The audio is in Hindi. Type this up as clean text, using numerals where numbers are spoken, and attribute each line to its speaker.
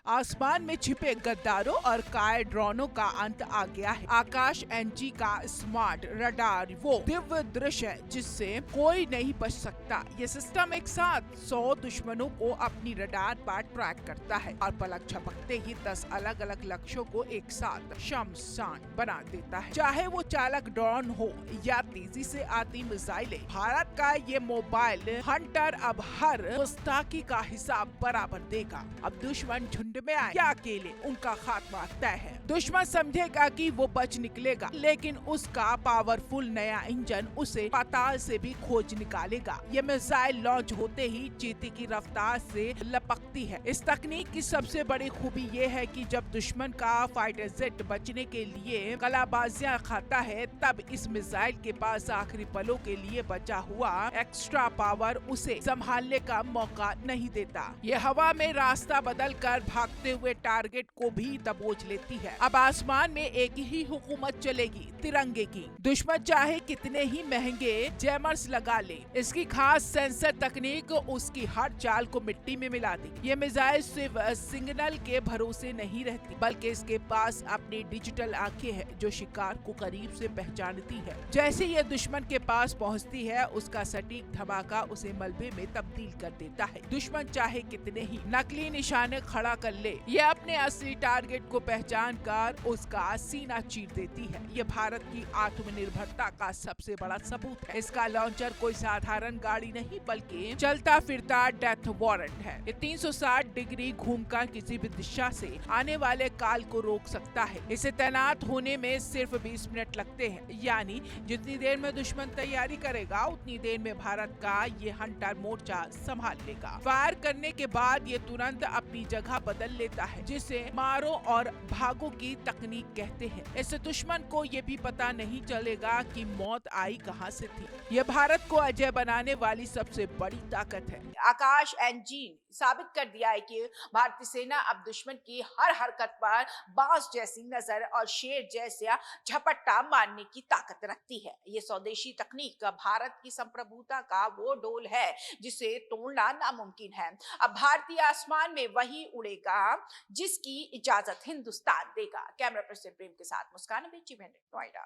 Speaker 1: आसमान में छिपे गद्दारों और काय ड्रोनों का अंत आ गया है। आकाश एनजी का स्मार्ट रडार वो दिव्य दृश्य है जिससे कोई नहीं बच सकता। ये सिस्टम एक साथ 100 दुश्मनों को अपनी रडार पर ट्रैक करता है और पलक झपकते ही 10 अलग अलग लक्ष्यों को एक साथ शमशान बना देता है। चाहे वो चालक ड्रोन हो या तेजी से आती मिसाइलें, भारत का ये मोबाइल हंटर अब हर गुस्ताखी का हिसाब बराबर देगा। अब दुश्मन झुंड में आए या अकेले, उनका खात्मा तय है। दुश्मन समझेगा कि वो बच निकलेगा, लेकिन उसका पावरफुल नया इंजन उसे पाताल से भी खोज निकालेगा। ये मिसाइल लॉन्च होते ही चींटी की रफ्तार से लपकती है। इस तकनीक की सबसे बड़ी खूबी ये है कि जब दुश्मन का फाइटर जेट बचने के लिए कलाबाजियां खाता है, तब इस मिसाइल के पास आखिरी पलों के लिए बचा हुआ एक्स्ट्रा पावर उसे संभालने का मौका नहीं देता। ये हवा में रास्ता बदल कर भागते हुए टारगेट को भी दबोच लेती है। अब आसमान में एक ही हुकूमत चलेगी, तिरंगे की। दुश्मन चाहे कितने ही महंगे जैमर्स लगा ले, इसकी खास सेंसर तकनीक उसकी हर चाल को मिट्टी में मिला दी। ये मिसाइल सिर्फ सिग्नल के भरोसे नहीं रहती, बल्कि इसके पास अपनी डिजिटल आंखें हैं जो शिकार को करीब से पहचानती है। जैसे ये दुश्मन के पास पहुंचती है, उसका सटीक धमाका उसे मलबे में तब्दील कर देता है। दुश्मन चाहे कितने ही नकली निशाने खड़ा कर ले, ये अपने असली टारगेट को पहचान कर उसका सीना चीर देती है। ये भारत की आत्मनिर्भरता का सबसे बड़ा सबूत है। इसका लॉन्चर कोई साधारण गाड़ी नहीं, बल्कि चलता फिरता डेथ वारंट है। ये 360 डिग्री घूमकर किसी भी दिशा से आने वाले काल को रोक सकता है। इसे तैनात होने में सिर्फ 20 मिनट लगते हैं, यानी जितनी देर में दुश्मन तैयारी करेगा, उतनी देर में भारत का ये हंटर मोर्चा संभाल लेगा। फायर करने के बाद ये तुरंत अपनी जगह बदल लेता है, जिसे मारो और भागो की तकनीक कहते हैं। इससे दुश्मन को ये भी पता नहीं चलेगा कि मौत आई कहां से थी। ये भारत को अजय बनाने वाली सबसे बड़ी ताकत है।
Speaker 2: आकाश एनजी साबित कर दिया है कि भारतीय सेना अब दुश्मन की हर हरकत पर बांस जैसी नजर और शेर जैसा झपट्टा मारने की ताकत रखती है। ये स्वदेशी तकनीक भारत की संप्रभुता का वो डोल है जिसे तोड़ना नामुमकिन है। अब भारतीय आसमान में वही उड़ेगा जिसकी इजाजत हिंदुस्तान देगा। कैमरा पर्सन प्रेम के साथ मुस्कान बेची, नोएडा।